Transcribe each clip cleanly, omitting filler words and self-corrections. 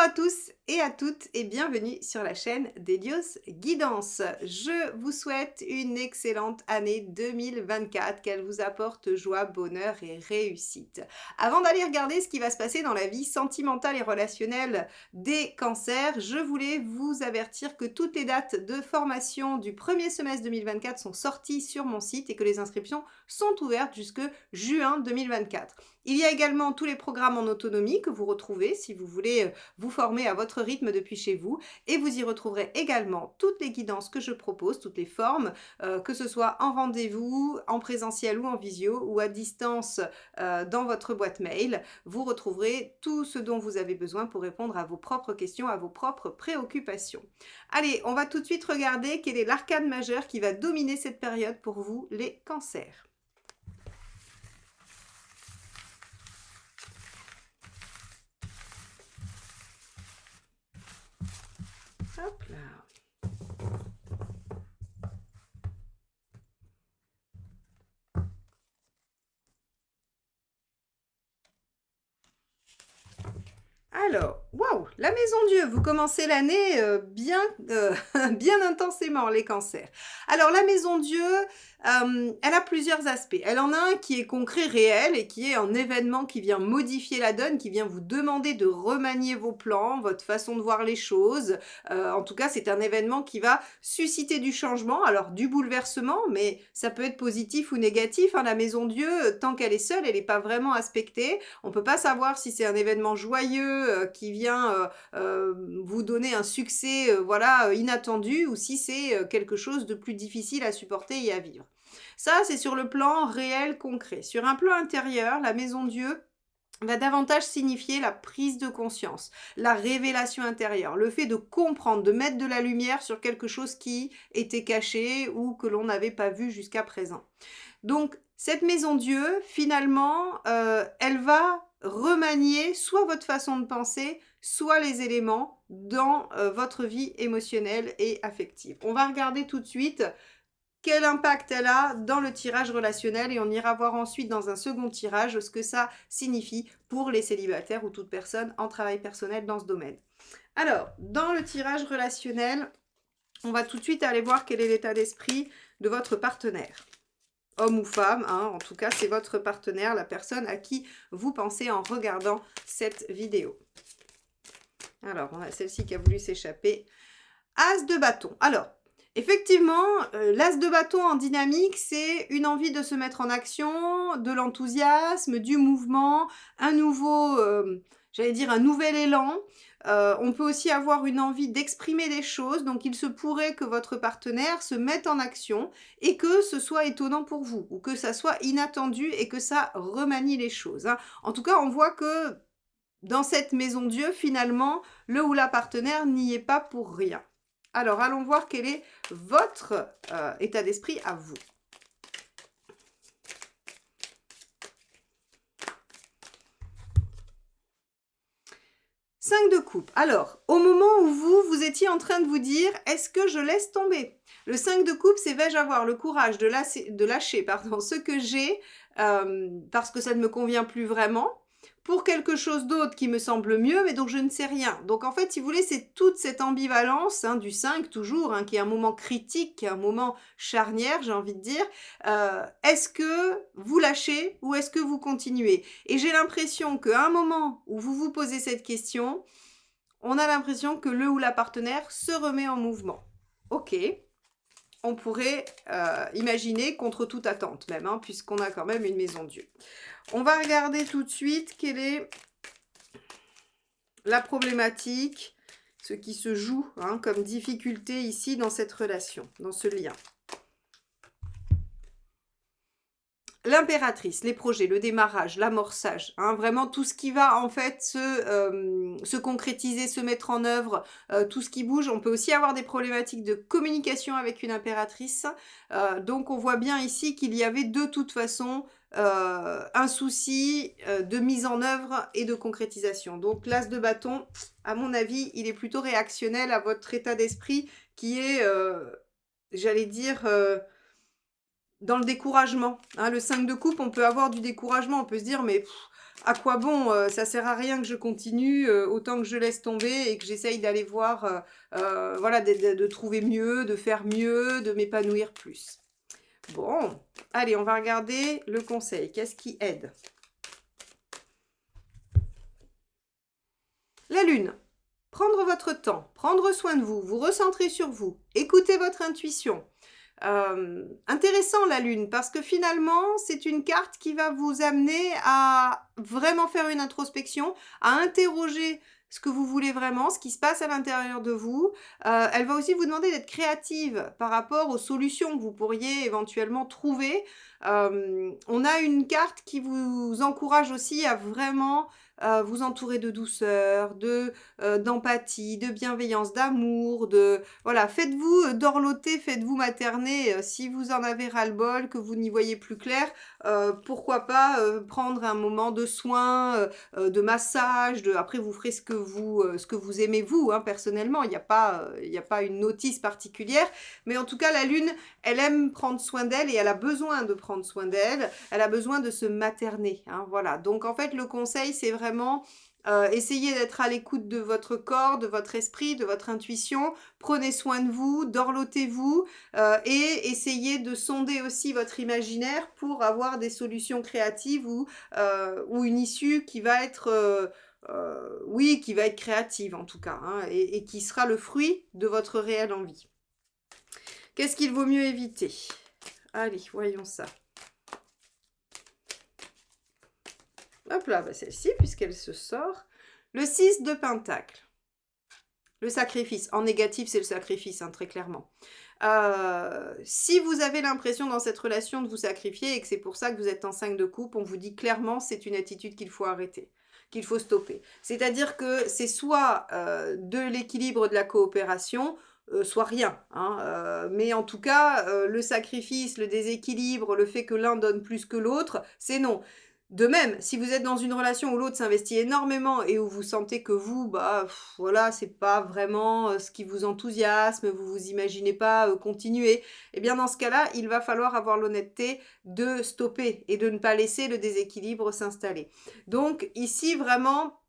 à tous et à toutes et bienvenue sur la chaîne d'Hélios Guidance. Je vous souhaite une excellente année 2024, qu'elle vous apporte joie, bonheur et réussite. Avant d'aller regarder ce qui va se passer dans la vie sentimentale et relationnelle des cancers, je voulais vous avertir que toutes les dates de formation du premier semestre 2024 sont sorties sur mon site et que les inscriptions sont ouvertes jusque juin 2024. Il y a également tous les programmes en autonomie que vous retrouvez si vous voulez vous former à votre rythme depuis chez vous, et vous y retrouverez également toutes les guidances que je propose, toutes les formes, que ce soit en rendez-vous, en présentiel ou en visio ou à distance dans votre boîte mail. Vous retrouverez tout ce dont vous avez besoin pour répondre à vos propres questions, à vos propres préoccupations. Allez, on va tout de suite regarder quel est l'arcane majeur qui va dominer cette période pour vous, les cancers. Hop là. Alors, waouh, la maison Dieu, vous commencez l'année bien, bien intensément, les cancers. Alors, la maison Dieu, elle a plusieurs aspects. Elle en a un qui est concret, réel, et qui est un événement qui vient modifier la donne, qui vient vous demander de remanier vos plans, votre façon de voir les choses. En tout cas, c'est un événement qui va susciter du changement, alors du bouleversement, mais ça peut être positif ou négatif. Hein. La maison Dieu, tant qu'elle est seule, elle n'est pas vraiment aspectée. On ne peut pas savoir si c'est un événement joyeux qui vient vous donner un succès voilà, inattendu, ou si c'est quelque chose de plus difficile à supporter et à vivre. Ça, c'est sur le plan réel, concret. Sur un plan intérieur, la maison Dieu va davantage signifier la prise de conscience, la révélation intérieure, le fait de comprendre, de mettre de la lumière sur quelque chose qui était caché ou que l'on n'avait pas vu jusqu'à présent. Donc, cette maison Dieu, finalement, elle va remanier soit votre façon de penser, soit les éléments dans votre vie émotionnelle et affective. On va regarder tout de suite quel impact elle a dans le tirage relationnel et on ira voir ensuite dans un second tirage ce que ça signifie pour les célibataires ou toute personne en travail personnel dans ce domaine. Alors, dans le tirage relationnel, on va tout de suite aller voir quel est l'état d'esprit de votre partenaire. Homme ou femme, hein, en tout cas, c'est votre partenaire, la personne à qui vous pensez en regardant cette vidéo. Alors, on a celle-ci qui a voulu s'échapper. As de bâton. Alors, effectivement, l'as de bâton en dynamique, c'est une envie de se mettre en action, de l'enthousiasme, du mouvement, un nouveau, j'allais dire un nouvel élan. On peut aussi avoir une envie d'exprimer des choses, donc il se pourrait que votre partenaire se mette en action et que ce soit étonnant pour vous, ou que ça soit inattendu et que ça remanie les choses. Hein. En tout cas, on voit que dans cette maison Dieu, finalement, le ou la partenaire n'y est pas pour rien. Alors, allons voir quel est votre état d'esprit à vous. Cinq de coupe. Alors, au moment où vous étiez en train de vous dire, est-ce que je laisse tomber? Le 5 de coupe, c'est vais-je avoir le courage de lâcher ce que j'ai parce que ça ne me convient plus vraiment, pour quelque chose d'autre qui me semble mieux, mais dont je ne sais rien. Donc en fait, si vous voulez, c'est toute cette ambivalence hein, du 5 toujours, hein, qui est un moment critique, qui est un moment charnière, j'ai envie de dire. Est-ce que vous lâchez ou est-ce que vous continuez? Et j'ai l'impression qu'à un moment où vous vous posez cette question, on a l'impression que le ou la partenaire se remet en mouvement. Ok, on pourrait imaginer contre toute attente même, hein, puisqu'on a quand même une maison Dieu. On va regarder tout de suite quelle est la problématique, ce qui se joue hein, comme difficulté ici dans cette relation, dans ce lien. L'impératrice, les projets, le démarrage, l'amorçage, hein, vraiment tout ce qui va en fait se concrétiser, se mettre en œuvre, tout ce qui bouge. On peut aussi avoir des problématiques de communication avec une impératrice. Donc on voit bien ici qu'il y avait de toute façon un souci de mise en œuvre et de concrétisation. Donc l'as de bâton, à mon avis, il est plutôt réactionnel à votre état d'esprit qui est, j'allais dire... dans le découragement. Hein, le 5 de coupe, on peut avoir du découragement, on peut se dire, mais à quoi bon, ça sert à rien que je continue, autant que je laisse tomber et que j'essaye d'aller voir, voilà, de trouver mieux, de faire mieux, de m'épanouir plus. Bon, allez, on va regarder le conseil. Qu'est-ce qui aide? La lune. Prendre votre temps, prendre soin de vous, vous recentrer sur vous, écouter votre intuition. Intéressant la lune parce que finalement c'est une carte qui va vous amener à vraiment faire une introspection, à interroger ce que vous voulez vraiment, ce qui se passe à l'intérieur de vous. Elle va aussi vous demander d'être créative par rapport aux solutions que vous pourriez éventuellement trouver. On a une carte qui vous encourage aussi à vraiment vous entourer de douceur, d'empathie, de bienveillance, d'amour, voilà, faites-vous dorloter, faites-vous materner, si vous en avez ras-le-bol, que vous n'y voyez plus clair, pourquoi pas, prendre un moment de soin, de massage, après vous ferez ce que vous aimez vous, hein, personnellement, il y a pas une notice particulière, mais en tout cas la lune, elle aime prendre soin d'elle et elle a besoin de prendre soin d'elle, elle a besoin de se materner, hein, voilà. Donc en fait le conseil c'est vraiment essayez d'être à l'écoute de votre corps, de votre esprit, de votre intuition. Prenez soin de vous, dorlotez-vous et essayez de sonder aussi votre imaginaire pour avoir des solutions créatives ou une issue qui va être, oui, qui va être créative en tout cas, hein, et qui sera le fruit de votre réelle envie. Qu'est-ce qu'il vaut mieux éviter? Allez, voyons ça. Hop là, bah celle-ci, puisqu'elle se sort. Le 6 de Pentacle. Le sacrifice. En négatif, c'est le sacrifice, hein, très clairement. Si vous avez l'impression dans cette relation de vous sacrifier et que c'est pour ça que vous êtes en 5 de coupe, on vous dit clairement c'est une attitude qu'il faut arrêter, qu'il faut stopper. C'est-à-dire que c'est soit de l'équilibre de la coopération, soit rien. Hein, mais en tout cas, le sacrifice, le déséquilibre, le fait que l'un donne plus que l'autre, c'est non. De même, si vous êtes dans une relation où l'autre s'investit énormément et où vous sentez que vous, bah, voilà, c'est pas vraiment ce qui vous enthousiasme, vous vous imaginez pas continuer, eh bien dans ce cas-là, il va falloir avoir l'honnêteté de stopper et de ne pas laisser le déséquilibre s'installer. Donc ici, vraiment,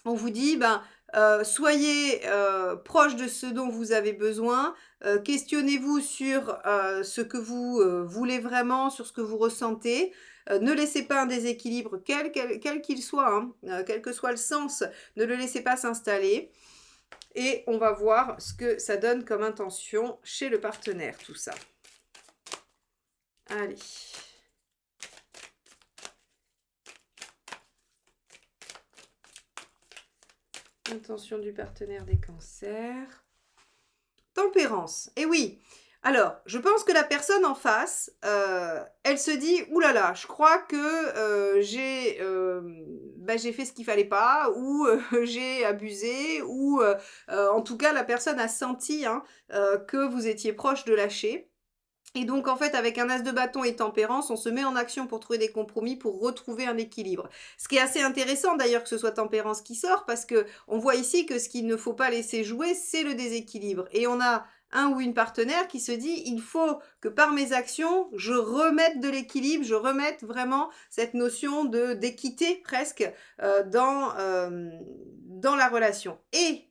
on vous dit, ben, soyez proche de ce dont vous avez besoin, questionnez-vous sur ce que vous voulez vraiment, sur ce que vous ressentez. Ne laissez pas un déséquilibre, quel qu'il soit, hein, quel que soit le sens, ne le laissez pas s'installer. Et on va voir ce que ça donne comme intention chez le partenaire, tout ça. Allez. Intention du partenaire des cancers. Tempérance. Et oui. Alors, je pense que la personne en face, elle se dit « Ouh là là, je crois que j'ai fait ce qu'il fallait pas, ou j'ai abusé, ou en tout cas, la personne a senti hein, que vous étiez proche de lâcher. » Et donc, en fait, avec un as de bâton et tempérance, on se met en action pour trouver des compromis, pour retrouver un équilibre. Ce qui est assez intéressant d'ailleurs que ce soit tempérance qui sort, parce que on voit ici que ce qu'il ne faut pas laisser jouer, c'est le déséquilibre. Et on a un ou une partenaire qui se dit, il faut que par mes actions, je remette de l'équilibre, je remette vraiment cette notion d'équité presque dans la relation. Et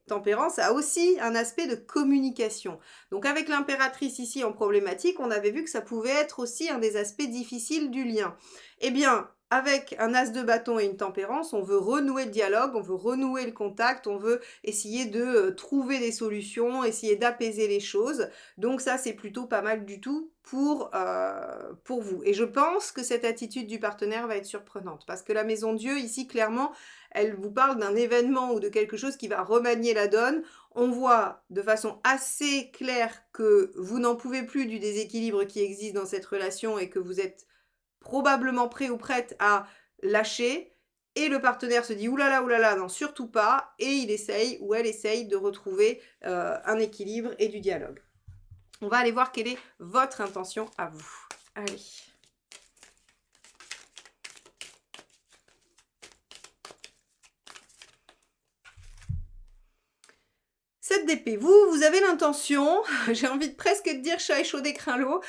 tempérance a aussi un aspect de communication. Donc avec l'impératrice ici en problématique, on avait vu que ça pouvait être aussi un des aspects difficiles du lien. Eh bien, avec un as de bâton et une tempérance, on veut renouer le dialogue, on veut renouer le contact, on veut essayer de trouver des solutions, essayer d'apaiser les choses. Donc ça, c'est plutôt pas mal du tout pour vous. Et je pense que cette attitude du partenaire va être surprenante parce que la maison Dieu, ici, clairement, elle vous parle d'un événement ou de quelque chose qui va remanier la donne. On voit de façon assez claire que vous n'en pouvez plus du déséquilibre qui existe dans cette relation et que vous êtes probablement prêt ou prête à lâcher. Et le partenaire se dit oulala, non, surtout pas. Et il essaye ou elle essaye de retrouver un équilibre et du dialogue. On va aller voir quelle est votre intention à vous. Allez. 7 d'épée. Vous avez l'intention, j'ai envie de presque te dire chat échaudé craint l'eau,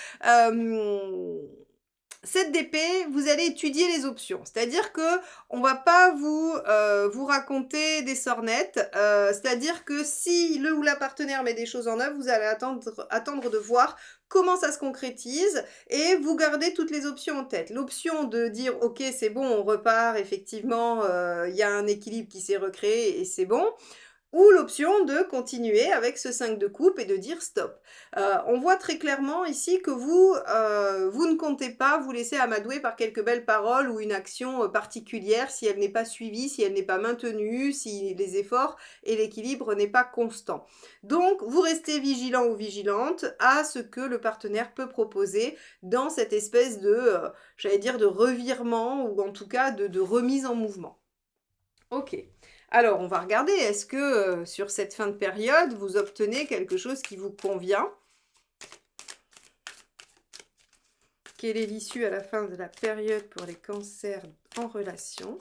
7 d'épée, vous allez étudier les options. C'est-à-dire que on va pas vous raconter des sornettes. C'est-à-dire que si le ou la partenaire met des choses en œuvre, vous allez attendre de voir comment ça se concrétise et vous gardez toutes les options en tête. L'option de dire « Ok, c'est bon, on repart, effectivement, il y a un équilibre qui s'est recréé et c'est bon », ou l'option de continuer avec ce 5 de coupe et de dire stop. On voit très clairement ici que vous ne comptez pas vous laisser amadouer par quelques belles paroles ou une action particulière si elle n'est pas suivie, si elle n'est pas maintenue, si les efforts et l'équilibre n'est pas constant. Donc, vous restez vigilant ou vigilante à ce que le partenaire peut proposer dans cette espèce de, j'allais dire, de revirement ou en tout cas de remise en mouvement. Ok. Alors, on va regarder, est-ce que sur cette fin de période, vous obtenez quelque chose qui vous convient? Quelle est l'issue à la fin de la période pour les cancers en relation?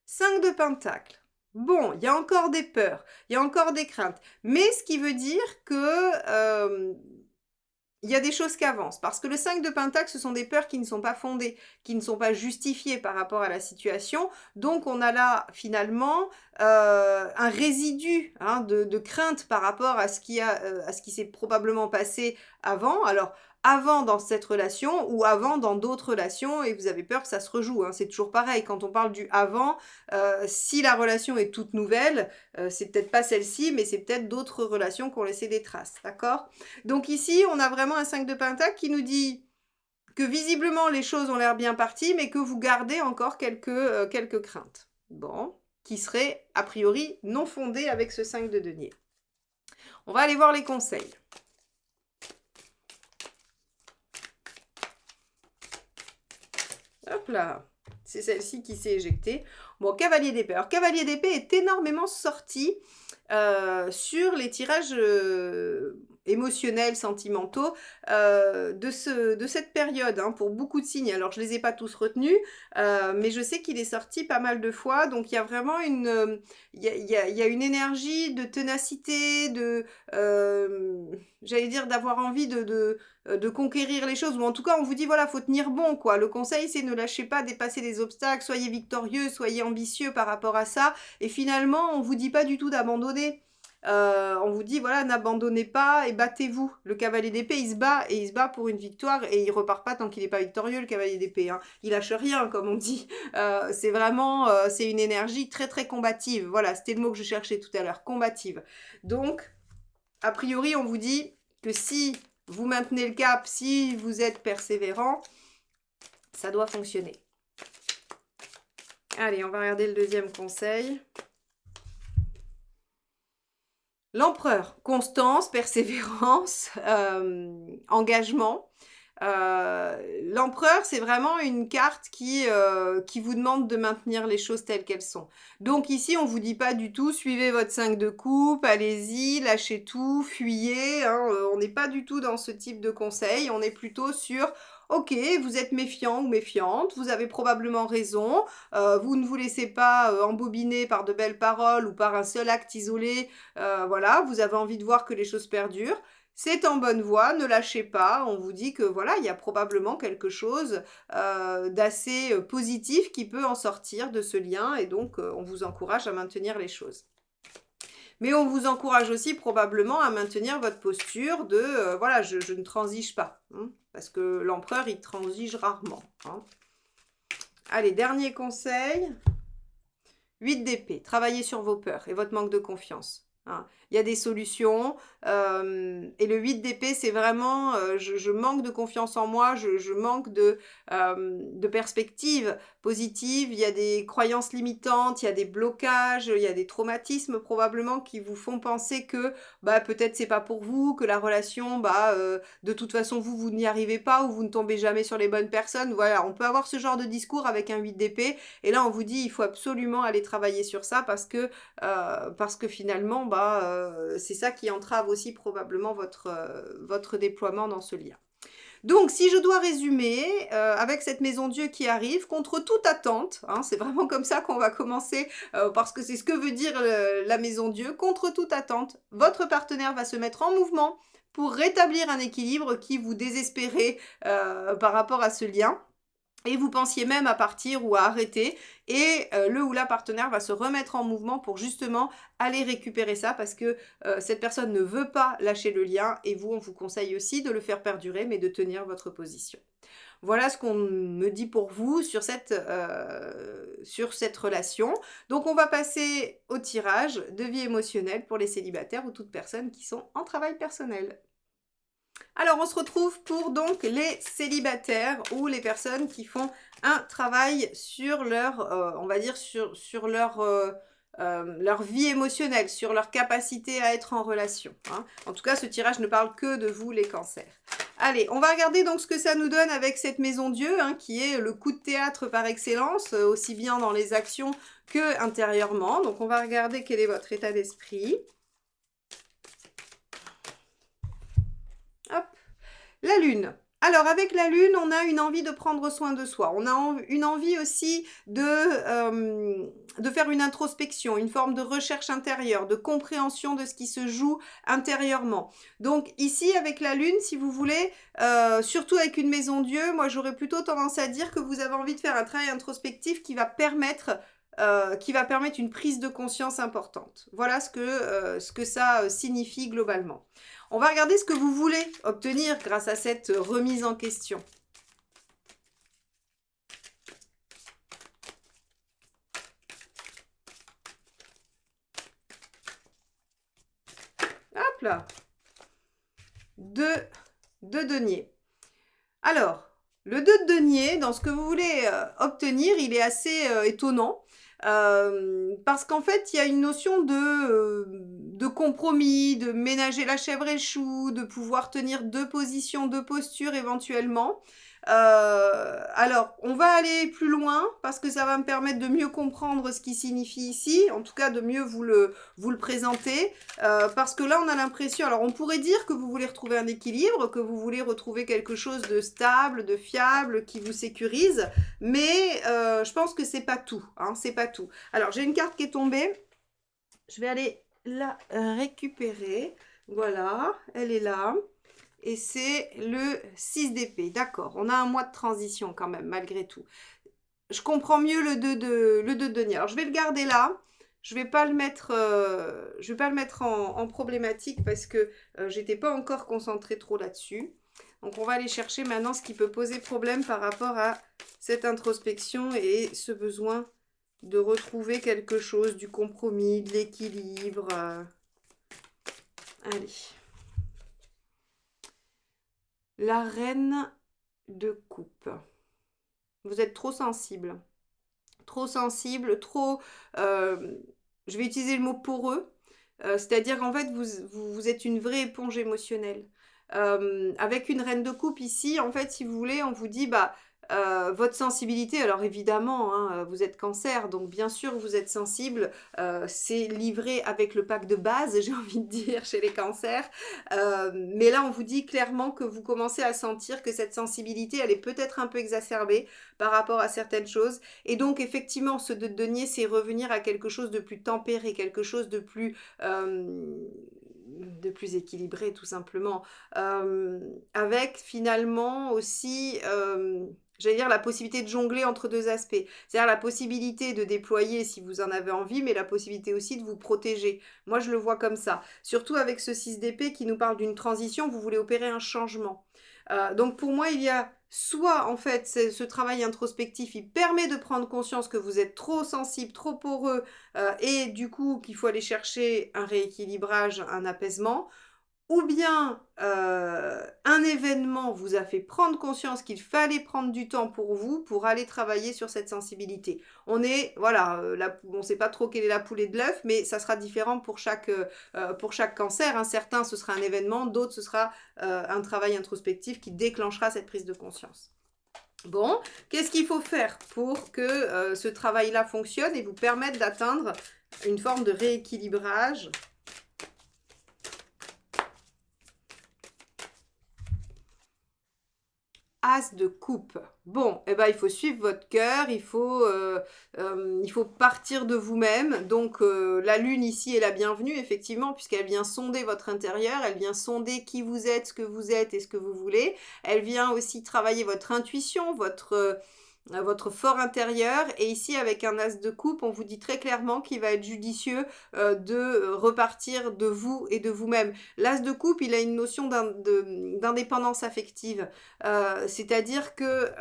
5 de pentacles. Bon, il y a encore des peurs, il y a encore des craintes, mais ce qui veut dire que il y a des choses qui avancent, parce que le 5 de Pentacle, ce sont des peurs qui ne sont pas fondées, qui ne sont pas justifiées par rapport à la situation. Donc, on a là, finalement, un résidu hein, de crainte par rapport à ce qui s'est probablement passé avant. Alors, avant dans cette relation ou avant dans d'autres relations, et vous avez peur que ça se rejoue. Hein. C'est toujours pareil, quand on parle du avant, si la relation est toute nouvelle, c'est peut-être pas celle-ci, mais c'est peut-être d'autres relations qui ont laissé des traces, d'accord? Donc ici, on a vraiment un 5 de Pentacle qui nous dit que visiblement les choses ont l'air bien parties, mais que vous gardez encore quelques craintes. Bon, qui seraient a priori non fondées avec ce 5 de denier. On va aller voir les conseils. Hop là, c'est celle-ci qui s'est éjectée. Bon, cavalier d'épée. Alors, cavalier d'épée est énormément sorti sur les tirages émotionnels, sentimentaux de cette période, hein, pour beaucoup de signes. Alors, je ne les ai pas tous retenus, mais je sais qu'il est sorti pas mal de fois. Donc, il y a vraiment une, il y a une énergie de ténacité, j'allais dire, d'avoir envie de conquérir les choses, ou en tout cas on vous dit voilà, faut tenir bon quoi. Le conseil c'est ne lâchez pas, dépassez les obstacles, soyez victorieux, soyez ambitieux par rapport à ça, et finalement on vous dit pas du tout d'abandonner. On vous dit voilà, n'abandonnez pas et battez-vous. Le cavalier d'épée il se bat et il se bat pour une victoire et il repart pas tant qu'il n'est pas victorieux, le cavalier d'épée, hein. Il lâche rien comme on dit. C'est vraiment c'est une énergie très très combative. Voilà, c'était le mot que je cherchais tout à l'heure, combative. Donc a priori on vous dit que si vous maintenez le cap, si vous êtes persévérant, ça doit fonctionner. Allez, on va regarder le deuxième conseil. L'empereur, constance, persévérance, engagement. L'empereur, c'est vraiment une carte qui vous demande de maintenir les choses telles qu'elles sont. Donc ici, on vous dit pas du tout, suivez votre 5 de coupe, allez-y, lâchez tout, fuyez. Hein, on n'est pas du tout dans ce type de conseil. On est plutôt sur, ok, vous êtes méfiant ou méfiante, vous avez probablement raison, vous ne vous laissez pas embobiner par de belles paroles ou par un seul acte isolé. Voilà, vous avez envie de voir que les choses perdurent. C'est en bonne voie, ne lâchez pas. On vous dit que voilà, il y a probablement quelque chose d'assez positif qui peut en sortir de ce lien et donc on vous encourage à maintenir les choses. Mais on vous encourage aussi probablement à maintenir votre posture de voilà, je ne transige pas. Hein, parce que l'empereur, il transige rarement. Hein. Allez, dernier conseil. 8 d'épée. Travaillez sur vos peurs et votre manque de confiance. Hein. Il y a des solutions et le 8 d'épée c'est vraiment je manque de confiance en moi, je manque de perspectives positives, il y a des croyances limitantes, il y a des blocages, il y a des traumatismes probablement qui vous font penser que bah, peut-être c'est pas pour vous, que la relation de toute façon vous n'y arrivez pas ou vous ne tombez jamais sur les bonnes personnes. Voilà, on peut avoir ce genre de discours avec un 8 d'épée et là on vous dit il faut absolument aller travailler sur ça parce que finalement c'est ça qui entrave aussi probablement votre déploiement dans ce lien. Donc, si je dois résumer, avec cette maison Dieu qui arrive, contre toute attente, hein, c'est vraiment comme ça qu'on va commencer, parce que c'est ce que veut dire la maison Dieu, contre toute attente, votre partenaire va se mettre en mouvement pour rétablir un équilibre qui vous désespérait par rapport à ce lien. Et vous pensiez même à partir ou à arrêter, et le ou la partenaire va se remettre en mouvement pour justement aller récupérer ça, parce que cette personne ne veut pas lâcher le lien, et vous, on vous conseille aussi de le faire perdurer, mais de tenir votre position. Voilà ce qu'on me dit pour vous sur cette relation. Donc on va passer au tirage de vie émotionnelle pour les célibataires ou toutes personnes qui sont en travail personnel. Alors, on se retrouve pour donc les célibataires ou les personnes qui font un travail sur leur, on va dire, sur leur vie émotionnelle, sur leur capacité à être en relation, hein. En tout cas, ce tirage ne parle que de vous, les cancers. Allez, on va regarder donc ce que ça nous donne avec cette maison Dieu, hein, qui est le coup de théâtre par excellence, aussi bien dans les actions que intérieurement. Donc, on va regarder quel est votre état d'esprit. Hop. La lune. Alors, avec la lune, on a une envie de prendre soin de soi. On a une envie aussi de faire une introspection, une forme de recherche intérieure, de compréhension de ce qui se joue intérieurement. Donc, ici, avec la lune, si vous voulez, surtout avec une maison Dieu, moi, j'aurais plutôt tendance à dire que vous avez envie de faire un travail introspectif qui va permettre une prise de conscience importante. Voilà ce que ça signifie globalement. On va regarder ce que vous voulez obtenir grâce à cette remise en question. Hop là. Deux deniers. Alors, le 2 de denier, dans ce que vous voulez obtenir, il est assez étonnant. Parce qu'en fait, il y a une notion de compromis, de ménager la chèvre et le chou, de pouvoir tenir deux positions, deux postures éventuellement. Alors, on va aller plus loin parce que ça va me permettre de mieux comprendre ce qui signifie ici, en tout cas de mieux vous le présenter, parce que là on a l'impression, alors on pourrait dire que vous voulez retrouver un équilibre, que vous voulez retrouver quelque chose de stable, de fiable, qui vous sécurise, mais je pense que c'est pas tout, hein, c'est pas tout. Alors j'ai une carte qui est tombée, je vais aller la récupérer, voilà, elle est là. Et c'est le 6 d'épée. D'accord, on a un mois de transition quand même, malgré tout. Je comprends mieux le 2 de denier. Alors, je vais le garder là. Je ne vais pas le mettre, en problématique parce que j'étais pas encore concentrée trop là-dessus. Donc, on va aller chercher maintenant ce qui peut poser problème par rapport à cette introspection et ce besoin de retrouver quelque chose, du compromis, de l'équilibre. Allez. La reine de coupe. Vous êtes trop sensible. Trop sensible, trop... je vais utiliser le mot poreux. C'est-à-dire qu'en fait, vous êtes une vraie éponge émotionnelle. Avec une reine de coupe ici, en fait, si vous voulez, on vous dit, bah, votre sensibilité, alors évidemment, hein, vous êtes cancer, donc bien sûr vous êtes sensible, c'est livré avec le pack de base, j'ai envie de dire, chez les cancers, mais là on vous dit clairement que vous commencez à sentir que cette sensibilité, elle est peut-être un peu exacerbée par rapport à certaines choses, et donc effectivement ce de denier, c'est revenir à quelque chose de plus tempéré, quelque chose de plus équilibré tout simplement, avec finalement aussi... j'allais dire la possibilité de jongler entre deux aspects. C'est-à-dire la possibilité de déployer si vous en avez envie, mais la possibilité aussi de vous protéger. Moi, je le vois comme ça. Surtout avec ce 6 d'épée qui nous parle d'une transition, vous voulez opérer un changement. Donc pour moi, il y a soit en fait ce travail introspectif, il permet de prendre conscience que vous êtes trop sensible, trop poreux, et du coup qu'il faut aller chercher un rééquilibrage, un apaisement, ou bien un événement vous a fait prendre conscience qu'il fallait prendre du temps pour vous pour aller travailler sur cette sensibilité. On est, voilà, on ne sait pas trop quelle est la poule et de l'œuf, mais ça sera différent pour chaque cancer, hein. Certains, ce sera un événement, d'autres, ce sera un travail introspectif qui déclenchera cette prise de conscience. Bon, qu'est-ce qu'il faut faire pour que ce travail-là fonctionne et vous permette d'atteindre une forme de rééquilibrage ? As de coupe. Bon, eh ben, il faut suivre votre cœur, il faut partir de vous-même. Donc, la lune ici est la bienvenue, effectivement, puisqu'elle vient sonder votre intérieur, elle vient sonder qui vous êtes et ce que vous voulez. Elle vient aussi travailler votre intuition, votre fort intérieur. Et ici, avec un as de coupe, on vous dit très clairement qu'il va être judicieux de repartir de vous et de vous-même. L'as de coupe, il a une notion d'indépendance affective. C'est-à-dire que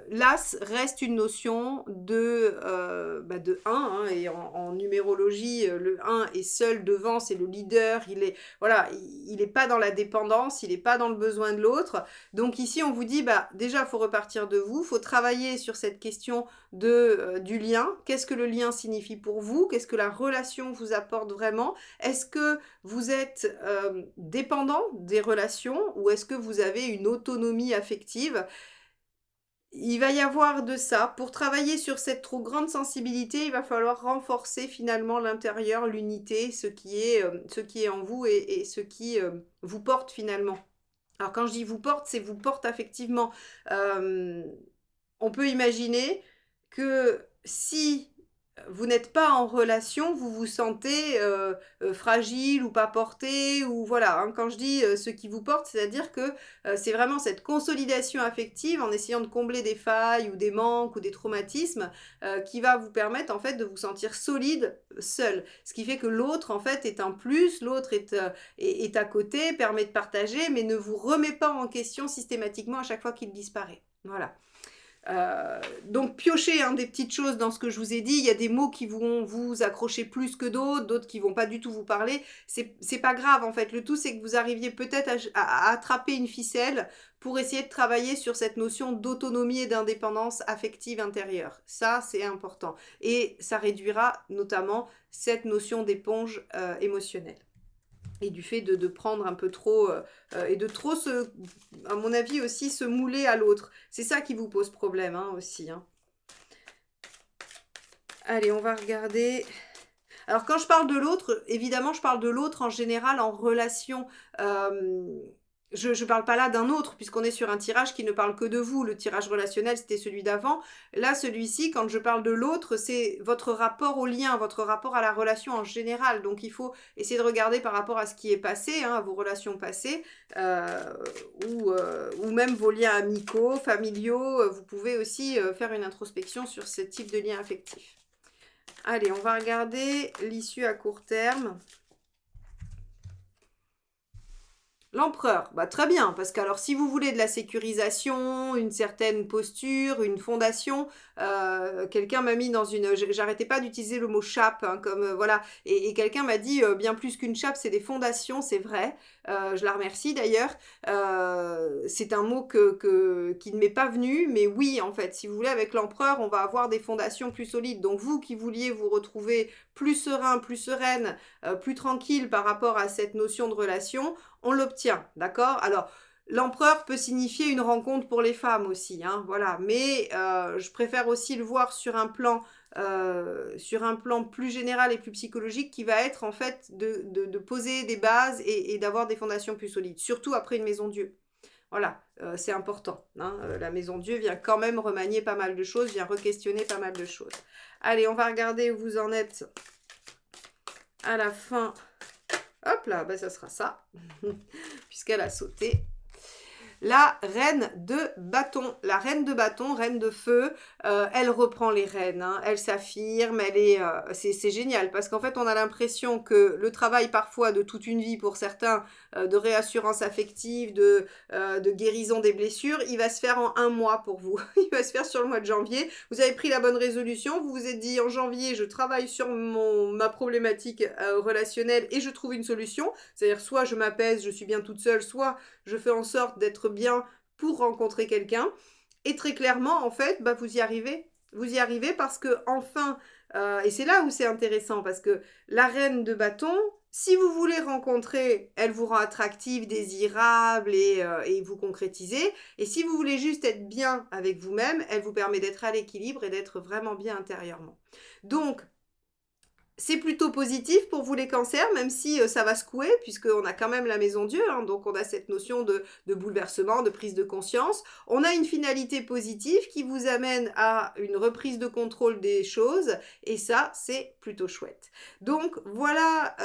l'as reste une notion de 1, hein, et en numérologie, le 1 est seul devant, c'est le leader, il est pas dans la dépendance, il n'est pas dans le besoin de l'autre. Donc ici, on vous dit, déjà, il faut repartir de vous, il faut travailler sur cette question du lien. Qu'est-ce que le lien signifie pour vous? Qu'est-ce que la relation vous apporte vraiment? Est-ce que vous êtes dépendant des relations ou est-ce que vous avez une autonomie affective? Il va y avoir de ça. Pour travailler sur cette trop grande sensibilité, il va falloir renforcer finalement l'intérieur, l'unité, ce qui est en vous et ce qui vous porte finalement. Alors quand je dis vous porte, c'est vous porte affectivement. On peut imaginer que si vous n'êtes pas en relation, vous vous sentez fragile ou pas porté, ou voilà, hein. Quand je dis ce qui vous porte, c'est-à-dire que c'est vraiment cette consolidation affective en essayant de combler des failles ou des manques ou des traumatismes qui va vous permettre en fait de vous sentir solide seul. Ce qui fait que l'autre en fait est un plus, l'autre est à côté, permet de partager, mais ne vous remet pas en question systématiquement à chaque fois qu'il disparaît. Voilà. Donc piochez des petites choses dans ce que je vous ai dit. Il y a des mots qui vont vous accrocher plus que d'autres qui vont pas du tout vous parler. C'est pas grave en fait. Le tout c'est que vous arriviez peut-être à attraper une ficelle pour essayer de travailler sur cette notion d'autonomie et d'indépendance affective intérieure. Ça c'est important et ça réduira notamment cette notion d'éponge émotionnelle. Et du fait de prendre un peu trop, et de trop, à mon avis aussi, se mouler à l'autre. C'est ça qui vous pose problème aussi. Hein. Allez, on va regarder. Alors, quand je parle de l'autre, évidemment, je parle de l'autre en général en relation. Je ne parle pas là d'un autre, puisqu'on est sur un tirage qui ne parle que de vous. Le tirage relationnel, c'était celui d'avant. Là, celui-ci, quand je parle de l'autre, c'est votre rapport au lien, votre rapport à la relation en général. Donc, il faut essayer de regarder par rapport à ce qui est passé, à vos relations passées, ou même vos liens amicaux, familiaux. Vous pouvez aussi faire une introspection sur ce type de lien affectif. Allez, on va regarder l'issue à court terme. L'empereur, très bien, parce que alors si vous voulez de la sécurisation, une certaine posture, une fondation, quelqu'un m'a mis dans une... J'arrêtais pas d'utiliser le mot chape, comme voilà, et quelqu'un m'a dit bien plus qu'une chape, c'est des fondations, c'est vrai, je la remercie d'ailleurs, c'est un mot qui ne m'est pas venu, mais oui, en fait, si vous voulez, avec l'empereur, on va avoir des fondations plus solides, donc vous qui vouliez vous retrouver plus serein, plus sereine, plus tranquille par rapport à cette notion de relation, on l'obtient, d'accord? Alors, l'empereur peut signifier une rencontre pour les femmes aussi, voilà. Mais je préfère aussi le voir sur un plan plus général et plus psychologique qui va être en fait de poser des bases et d'avoir des fondations plus solides, surtout après une maison Dieu. Voilà, c'est important. La maison Dieu vient quand même remanier pas mal de choses, vient re-questionner pas mal de choses. Allez, on va regarder où vous en êtes à la fin. Hop là, ça sera ça, puisqu'elle a sauté. La reine de bâton. La reine de bâton, reine de feu, elle reprend les rênes, elle s'affirme, c'est génial, parce qu'en fait, on a l'impression que le travail parfois de toute une vie pour certains, de réassurance affective, de guérison des blessures, il va se faire en 1 mois pour vous. Il va se faire sur le mois de janvier. Vous avez pris la bonne résolution, vous vous êtes dit en janvier, je travaille sur ma problématique relationnelle et je trouve une solution. C'est-à-dire soit je m'apaise, je suis bien toute seule, soit je fais en sorte d'être bien pour rencontrer quelqu'un. Et très clairement, en fait, vous y arrivez. Vous y arrivez parce que enfin, et c'est là où c'est intéressant, parce que la reine de bâton, si vous voulez rencontrer, elle vous rend attractive, désirable et vous concrétisez. Et si vous voulez juste être bien avec vous-même, elle vous permet d'être à l'équilibre et d'être vraiment bien intérieurement. Donc, C'est plutôt positif pour vous les cancers, même si ça va secouer, puisqu'on a quand même la maison Dieu, hein, donc on a cette notion de bouleversement, de prise de conscience. On a une finalité positive qui vous amène à une reprise de contrôle des choses, et ça, c'est plutôt chouette. Donc voilà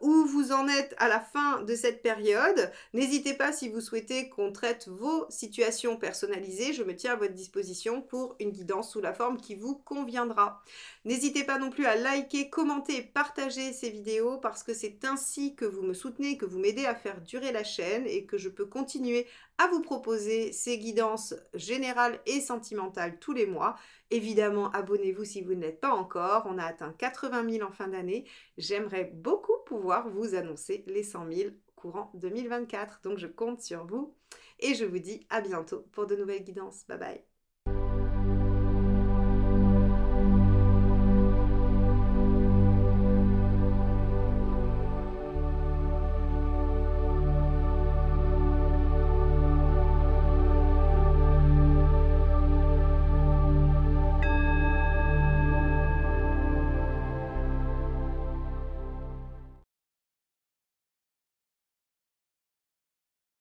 où vous en êtes à la fin de cette période. N'hésitez pas si vous souhaitez qu'on traite vos situations personnalisées, je me tiens à votre disposition pour une guidance sous la forme qui vous conviendra. N'hésitez pas non plus à liker, commenter et partager ces vidéos parce que c'est ainsi que vous me soutenez, que vous m'aidez à faire durer la chaîne et que je peux continuer à vous proposer ces guidances générales et sentimentales tous les mois. Évidemment, abonnez-vous si vous ne l'êtes pas encore. On a atteint 80 000 en fin d'année. J'aimerais beaucoup pouvoir vous annoncer les 100 000 courant 2024. Donc je compte sur vous et je vous dis à bientôt pour de nouvelles guidances. Bye bye.